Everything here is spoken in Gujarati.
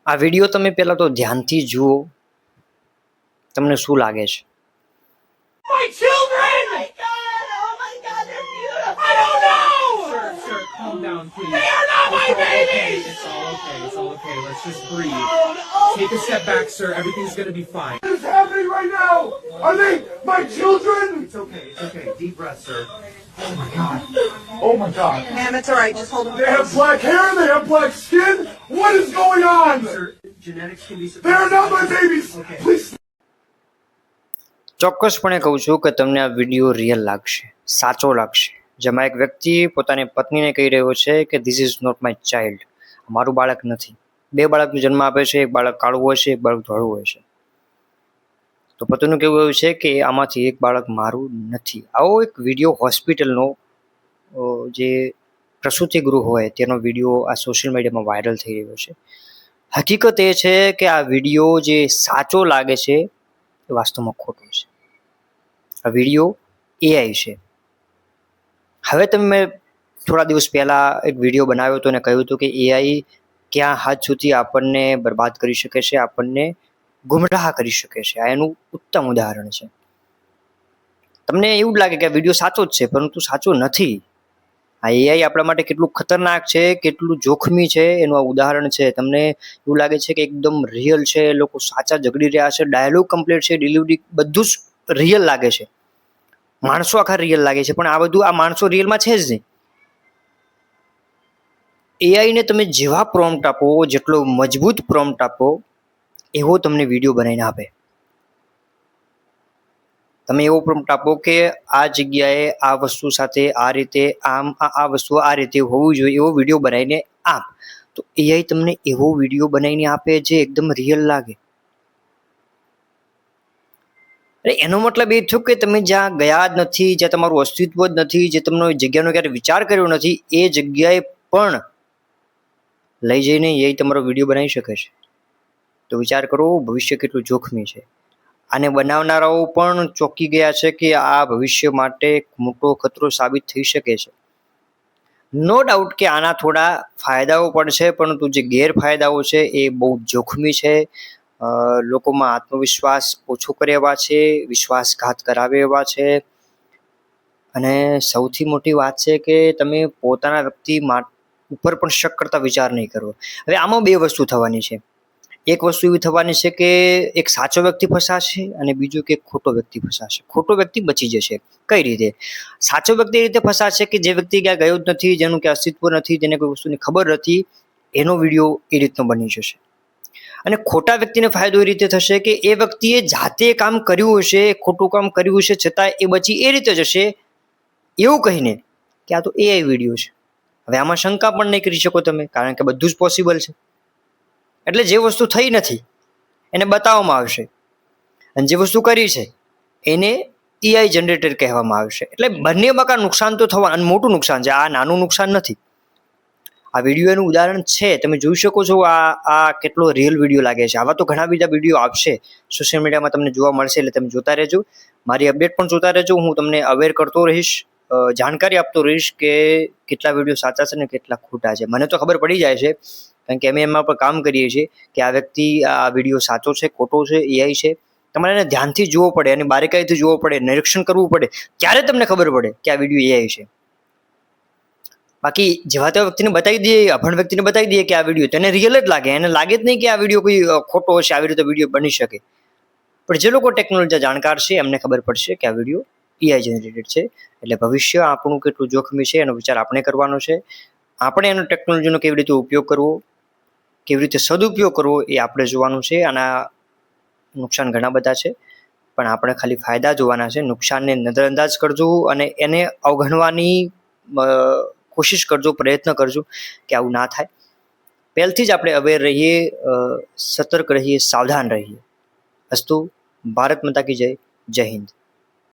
આ વિડીયો તમે પહેલા તો ધ્યાનથી જુઓ, તમને શું લાગે છે? My children! Oh my God, they're beautiful! I don't know! Sir, calm down, please. They are not my babies! It's all okay. It's all okay. Let's just breathe. Take a step back, sir. Everything's gonna be fine. What is happening right now? Are they my children? It's okay. It's okay. Deep breath, sir. Oh my God. Oh my God. Ma'am, it's all right. Just hold them They have close. black hair, they have black skin. What is going on? Sir, genetics can be. They are not my babies! Okay. Please. ચોક્કસપણે કહું છું કે તમને આ વિડીયો રિયલ લાગશે, સાચો લાગશે. જેમાં એક વ્યક્તિ પોતાની પત્નીને કહી રહ્યો છે કે this is not my child, મારું બાળક નથી. બે બાળકનો જન્મ આપે છે, એક બાળક કાળું હોય છે, એક બાળક ધોળું હોય છે. તો પતિનું કહેવું એવું છે કે આમાંથી એક બાળક મારું નથી. આવો એક વિડીયો હોસ્પિટલનો જે પ્રસૂતિ ગૃહ હોય તેનો વિડીયો આ સોશિયલ મીડિયામાં વાયરલ થઈ રહ્યો છે. હકીકત એ છે કે આ વિડીયો જે સાચો લાગે છે એ વાસ્તવમાં ખોટો છે. આ વિડીયો એઆઈ છે. હવે તમે થોડા દિવસ પહેલાં એક વિડીયો બનાવ્યો હતો અને કહ્યું હતું કે એઆઈ ક્યાં હાથ સુધી આપણને બરબાદ કરી શકે છે, આપણને ગુમરાહ કરી શકે છે. આ એનું ઉત્તમ ઉદાહરણ છે. તમને એવું જ લાગે કે આ વિડીયો સાચો જ છે, પરંતુ સાચો નથી. આ એઆઈ આપણા માટે કેટલું ખતરનાક છે, કેટલું જોખમી છે એનું આ ઉદાહરણ છે. તમને એવું લાગે છે કે એકદમ રિયલ છે, લોકો સાચા ઝઘડી રહ્યા છે, ડાયલોગ કમ્પ્લીટ છે, ડિલિવરી બધું જ રિયલ લાગે છે, માણસો આખા રિયલ લાગે છે, પણ આ બધું આ માણસો રિયલમાં છે જ નહીં. એઆઈને તમે જેવા પ્રોમ્પ્ટ આપો, જેટલો મજબૂત પ્રોમ્પ્ટ આપો, એવો તમને વિડીયો બનાવીને આપે. તમે એવો પ્રોમ્પ્ટ આપો કે આ જગ્યાએ આ વસ્તુ સાથે આ રીતે આમ આ વસ્તુ આ રીતે હોવું જોઈએ, એવો વિડીયો બનાવીને આપ, તો એઆઈ તમને એવો વિડીયો બનાવીને આપે જે એકદમ રિયલ લાગે. એનો મતલબ એ થયો કે તમે જ્યાં ગયા જ નથી, જ્યાં તમારું અસ્તિત્વ જ નથી, જે તમને જગ્યાનો ક્યારે વિચાર કર્યો નથી, એ જગ્યાએ પણ લઈ જઈને એ તમારો વિડીયો બનાવી શકે છે. તો વિચાર કરો, ભવિષ્ય કેટલું જોખમી છે. આને બનાવનારાઓ પણ ચોંકી ગયા છે કે આ ભવિષ્ય માટે મોટો ખતરો સાબિત થઈ શકે છે. નો ડાઉટ કે આના થોડા ફાયદાઓ પણ છે, પરંતુ જે ગેરફાયદાઓ છે એ બહુ જોખમી છે. લોકોમાં આત્મવિશ્વાસ ઓછો કરે એવા છે, વિશ્વાસઘાત કરાવે એવા છે, અને સૌથી મોટી વાત છે કે તમે પોતાના વ્યક્તિ ઉપર પણ શક કરતા વિચાર નહીં કરવો. હવે આમાં બે વસ્તુ થવાની છે. એક વસ્તુ એવી થવાની છે કે એક સાચો વ્યક્તિ ફસાશે અને બીજું કે ખોટો વ્યક્તિ ફસાશે. ખોટો વ્યક્તિ બચી જશે. કઈ રીતે? સાચો વ્યક્તિ એ રીતે ફસાશે કે જે વ્યક્તિ ક્યાં ગયો જ નથી, જેનું કે અસ્તિત્વ નથી, જેને કોઈ વસ્તુની ખબર નથી, એનો વિડીયો એ રીતનો બની જશે. અને ખોટા વ્યક્તિને ફાયદો એ રીતે થશે કે એ વ્યક્તિએ જાતે કામ કર્યું હશે, ખોટું કામ કર્યું હશે, છતાં એ બચી એ રીતે જશે એવું કહીને કે આ તો એઆઈ વિડીયો છે. હવે આમાં શંકા પણ નહીં કરી શકો તમે, કારણ કે બધું જ પોસિબલ છે. એટલે જે વસ્તુ થઈ નથી એને બતાવવામાં આવશે, અને જે વસ્તુ કરી છે એને એઆઈ જનરેટર કહેવામાં આવશે. એટલે બંનેમાં કાં નુકસાન તો થવાનું, અને મોટું નુકસાન છે, આ નાનું નુકસાન નથી. આ વિડીયોનું ઉદાહરણ છે, તમે જોઈ શકો છો આ કેટલો રિયલ વિડીયો લાગે છે. આવા તો ઘણા બધા વિડીયો આવશે સોશિયલ મીડિયામાં, તમને જોવા મળશે. એટલે તમે જોતા રહેજો, મારી અપડેટ પણ જોતા રહેજો. હું તમને અવેર કરતો રહીશ, જાણકારી આપતો રહીશ કે કેટલા વિડીયો સાચા છે ને કેટલા ખોટા છે. મને તો ખબર પડી જાય છે, કારણ કે અમે એમાં પણ કામ કરીએ છીએ કે આ વ્યક્તિ આ વિડીયો સાચો છે, ખોટો છે, એઆઈ છે. તમારે એને ધ્યાનથી જોવો પડે અને બારીકાઈથી જોવો પડે, નિરીક્ષણ કરવું પડે, ત્યારે તમને ખબર પડે કે આ વિડીયો એઆઈ છે. બાકી જેવા તેવા વ્યક્તિને બતાવી દઈએ, અભણ વ્યક્તિને બતાવી દઈએ કે આ વિડીયો, તેને રિયલ જ લાગે, એને લાગે જ નહીં કે આ વિડીયો કોઈ ખોટો હશે, આવી રીતે વિડીયો બની શકે. પણ જે લોકો ટેકનોલોજી જાણકાર છે એમને ખબર પડશે કે આ વિડીયો એઆઈ જનરેટેડ છે. એટલે ભવિષ્ય આપણું કેટલું જોખમી છે એનો વિચાર આપણે કરવાનો છે. આપણે એનો ટેકનોલોજીનો કેવી રીતે ઉપયોગ કરવો, કેવી રીતે સદુપયોગ કરવો એ આપણે જોવાનું છે. આના નુકસાન ઘણા બધા છે, પણ આપણે ખાલી ફાયદા જોવાના છે. નુકસાનને નજરઅંદાજ કરજો અને એને અવગણવાની કોશિશ કરજો, પ્રયત્ન કરજો કે આવું ના થાય. પહેલથી જ આપણે અવેર રહીએ, સતર્ક રહીએ, સાવધાન રહીએ. અસ્તુ ભારત માતા કી જય. જય હિન્દ.